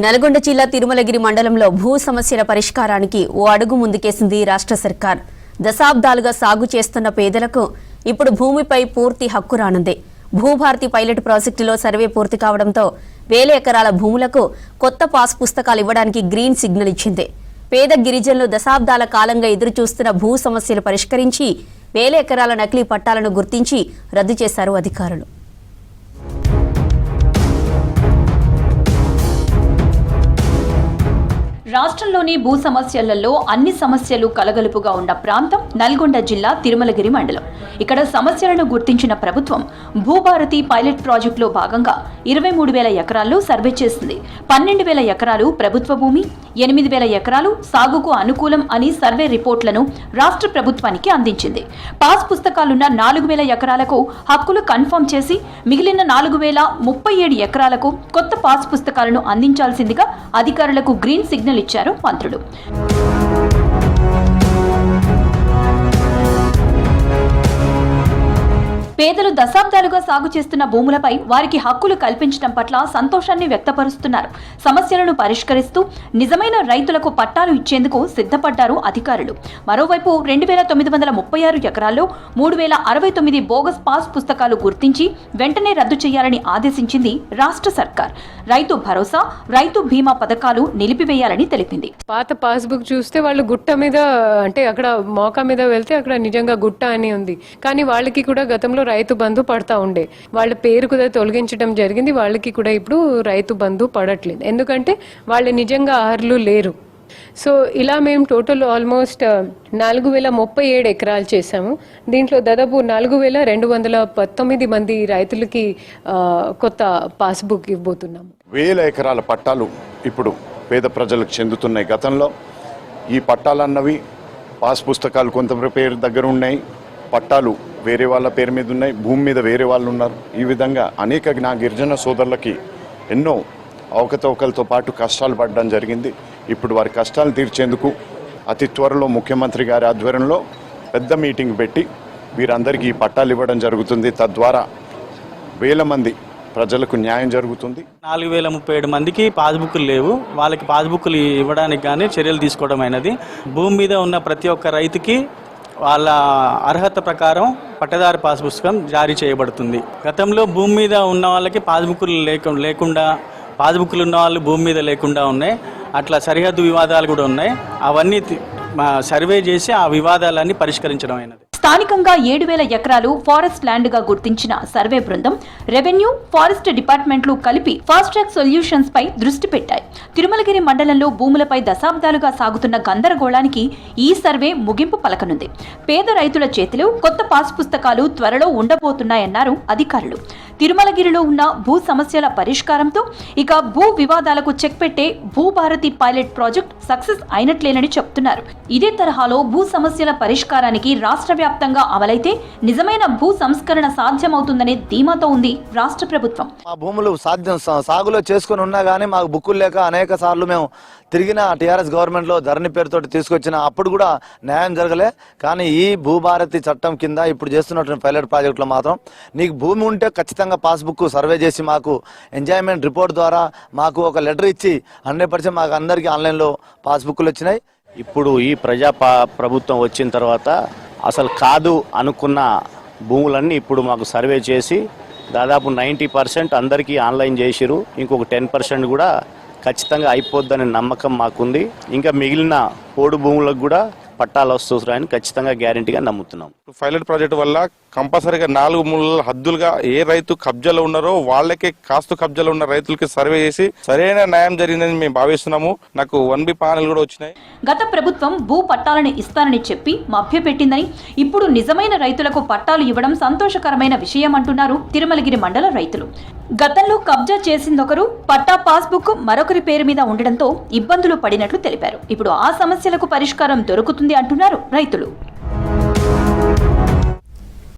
నల్గొండ జిల్లా తిరుమలగిరి మండలంలో భూ సమస్యల పరిష్కారానికి ఓ అడుగు ముందుకేసింది రాష్ట్ర సర్కార్. దశాబ్దాలుగా సాగు చేస్తున్న పేదలకు ఇప్పుడు భూమిపై పూర్తి హక్కు రానుంది. భూభారతి పైలట్ ప్రాజెక్టులో సర్వే పూర్తి కావడంతో వేల ఎకరాల భూములకు కొత్త పాస్ పుస్తకాలు ఇవ్వడానికి గ్రీన్ సిగ్నల్ ఇచ్చింది. పేద గిరిజనులు దశాబ్దాల కాలంగా ఎదురుచూస్తున్న భూ సమస్యలు పరిష్కరించి వేల ఎకరాల నకిలీ పట్టాలను గుర్తించి రద్దు చేశారు అధికారులు. రాష్ట్రంలోని భూ సమస్యలలో అన్ని సమస్యలు కలగలుపుగా ఉన్న ప్రాంతం నల్గొండ జిల్లా తిరుమలగిరి మండలం. ఇక్కడ సమస్యలను గుర్తించిన ప్రభుత్వం భూభారతి పైలట్ ప్రాజెక్టులో భాగంగా 23,000 ఎకరాల్లో సర్వే చేసింది. 12,000 ఎకరాలు ప్రభుత్వ భూమి, 8,000 ఎకరాలు సాగుకు అనుకూలం అని సర్వే రిపోర్టులను రాష్ట్ర ప్రభుత్వానికి అందించింది. పాస్ పుస్తకాలున్న 4,000 ఎకరాలకు హక్కులు కన్ఫర్మ్ చేసి మిగిలిన 4,037 ఎకరాలకు కొత్త పాస్ పుస్తకాలను అందించాల్సిందిగా అధికారులకు గ్రీన్ సిగ్నల్ ఇచ్చారు మంత్రులు. పేదలు దశాబ్దాలుగా సాగు చేస్తున్న భూములపై వారికి హక్కులు కల్పించడం పట్ల సంతోషాన్ని వ్యక్తపరుస్తున్నారు. సమస్యలను పరిష్కరిస్తూ నిజమైన రైతులకు పట్టాలు ఇచ్చేందుకు సిద్ధపడ్డారు అధికారులు. మరోవైపు 2,936 ఎకరాల్లో 3,069 బోగస్ పాస్ పుస్తకాలు గుర్తించి వెంటనే రద్దు చేయాలని ఆదేశించింది రాష్ట్ర సర్కార్. రైతు భరోసా, రైతు బీమా పథకాలు నిలిపివేయాలని తెలిపింది. పాత పాస్బుక్ చూస్తే వాళ్ళు గుట్ట మీద అంటే అక్కడ మోకా మీద వెళ్తే అక్కడ నిజంగా గుట్ట అని ఉంది. కానీ వాళ్ళకి కూడా గతంలో రైతు బంధు పడతా ఉండే, వాళ్ళ పేరు కూడా తొలగించడం జరిగింది. వాళ్ళకి కూడా ఇప్పుడు రైతు బంధు పడట్లేదు, ఎందుకంటే వాళ్ళు నిజంగా అర్హులు లేరు. సో ఇలా మేము టోటల్ ఆల్మోస్ట్ 4,037 ఎకరాలు చేసాము. దీంట్లో దాదాపు 4,219 మంది రైతులకి కొత్త పాస్బుక్ ఇవ్వబోతున్నాము. 1,000 ఎకరాల పట్టాలు ఇప్పుడు పేద ప్రజలకు చెందుతున్నాయి. గతంలో ఈ పట్టాలన్నవి పాస్ పుస్తకాలు కొంత పేరు దగ్గర ఉన్నాయి, పట్టాలు వేరే వాళ్ళ పేరు మీద ఉన్నాయి, భూమి మీద వేరే వాళ్ళు ఉన్నారు. ఈ విధంగా అనేక నా గిరిజన సోదరులకి ఎన్నో అవకతవకలతో పాటు కష్టాలు పడడం జరిగింది. ఇప్పుడు వారి కష్టాలు తీర్చేందుకు అతి త్వరలో ముఖ్యమంత్రి గారి ఆధ్వర్యంలో పెద్ద మీటింగ్ పెట్టి వీరందరికీ పట్టాలు ఇవ్వడం జరుగుతుంది. తద్వారా వేల మంది ప్రజలకు న్యాయం జరుగుతుంది. 4,037 మందికి పాస్బుక్లు లేవు. వాళ్ళకి పాస్బుక్లు ఇవ్వడానికి కానీ చర్యలు తీసుకోవడం అయినది. భూమి మీద ఉన్న ప్రతి ఒక్క రైతుకి వాళ్ళ అర్హత ప్రకారం పట్టదారు పాస్ పుస్తకం జారీ చేయబడుతుంది. గతంలో భూమి మీద ఉన్న వాళ్ళకి పాస్బుక్లు లేకుండా, పాస్బుక్లు ఉన్న వాళ్ళు భూమి మీద లేకుండా ఉన్నాయి. అట్లా సరిహద్దు వివాదాలు కూడా ఉన్నాయి. అవన్నీ సర్వే చేసి ఆ వివాదాలన్నీ పరిష్కరించడం అయినది. స్థానికంగా 7,000 ఎకరాలు ఫారెస్ట్ ల్యాండ్ గా గుర్తించిన సర్వే బృందం రెవెన్యూ, ఫారెస్ట్ డిపార్ట్మెంట్లు కలిపి ఫాస్ట్ ట్రాక్ సొల్యూషన్స్ పై దృష్టి పెట్టాయి. తిరుమలగిరి మండలంలో భూములపై దశాబ్దాలుగా సాగుతున్న గందరగోళానికి ఈ సర్వే ముగింపు పలకనుంది. పేద రైతుల చేతిలో కొత్త పాస్ పుస్తకాలు త్వరలో ఉండబోతున్నాయన్నారు అధికారులు. తిరుమలగిరిలో ఉన్న భూ సమస్యల పరిష్కారంతో ఇక భూ వివాదాలకు చెక్ పెట్టే భూభారతి పైలట్ ప్రాజెక్ట్ సక్సెస్ అయినట్లేనని చెప్తున్నారు. ఇదే తరహాలో భూ సమస్యల పరిష్కారానికి రాష్ట్ర వ్యాప్తంగా అమలైతే నిజమైన భూ సంస్కరణ సాధ్యమవుతుందనే ధీమాతో ఉంది రాష్ట్ర ప్రభుత్వం. మా భూములు సాగులో చేసుకుని ఉన్నా గానీ మాకు బుక్కులు లేక అనేక సార్లు మేము తిరిగిన టీఆర్ఎస్ గవర్నమెంట్ లో ధరణి పేరుతో తీసుకొచ్చిన అప్పుడు కూడా న్యాయం జరగలే. కానీ ఈ భూభారతి చట్టం కింద ఇప్పుడు చేస్తున్నటువంటి పైలట్ ప్రాజెక్ట్ లో మాత్రం నీకు భూమి ఉంటే ఖచ్చితంగా పాస్బుక్ సర్వే చేసి మాకు ఎంజాయ్మెంట్ రిపోర్ట్ ద్వారా మాకు ఒక లెటర్ ఇచ్చి 100% మాకు అందరికీ ఆన్లైన్లో పాస్బుక్లు వచ్చినాయి. ఇప్పుడు ఈ ప్రభుత్వం వచ్చిన తర్వాత అసలు కాదు అనుకున్న భూములన్నీ ఇప్పుడు మాకు సర్వే చేసి దాదాపు 90% అందరికీ ఆన్లైన్ చేసిరు. ఇంకొక 10% కూడా ఖచ్చితంగా అయిపోద్దనే నమ్మకం మాకుంది. ఇంకా మిగిలిన పోడు భూములకు కూడా పట్టాలు వస్తున్నాయని ఖచ్చితంగా గ్యారెంటీగా నమ్ముతున్నాం. పైలట్ ప్రాజెక్టు వల్ల కంపల్సరీగా 4 మూలల హద్దులుగా ఏ రైతు కబ్జాలో ఉన్నారో వాళ్ళకే కాస్త కబ్జాలో ఉన్న రైతులకి సర్వే చేసి సరైన న్యాయం జరిగిందని మేము భావిస్తున్నాము. నాకు 1B పానల్ కూడా వచ్చినాయి. గత ప్రభుత్వం భూ పట్టాలను ఇస్తానని చెప్పి మభ్యపెట్టిందని, ఇప్పుడు నిజమైన రైతులకు పట్టాలు ఇవ్వడం సంతోషకరమైన విషయం అంటున్నారు తిరుమలగిరి మండల రైతులు. గతంలో కబ్జా చేసిందొకరు, పట్టా పాస్బుక్ మరొకరి పేరు మీద ఉండడంతో ఇబ్బందులు పడినట్లు తెలిపారు. ఇప్పుడు ఆ సమస్యలకు పరిష్కారం దొరుకుతుంది అంటున్నారు రైతులు.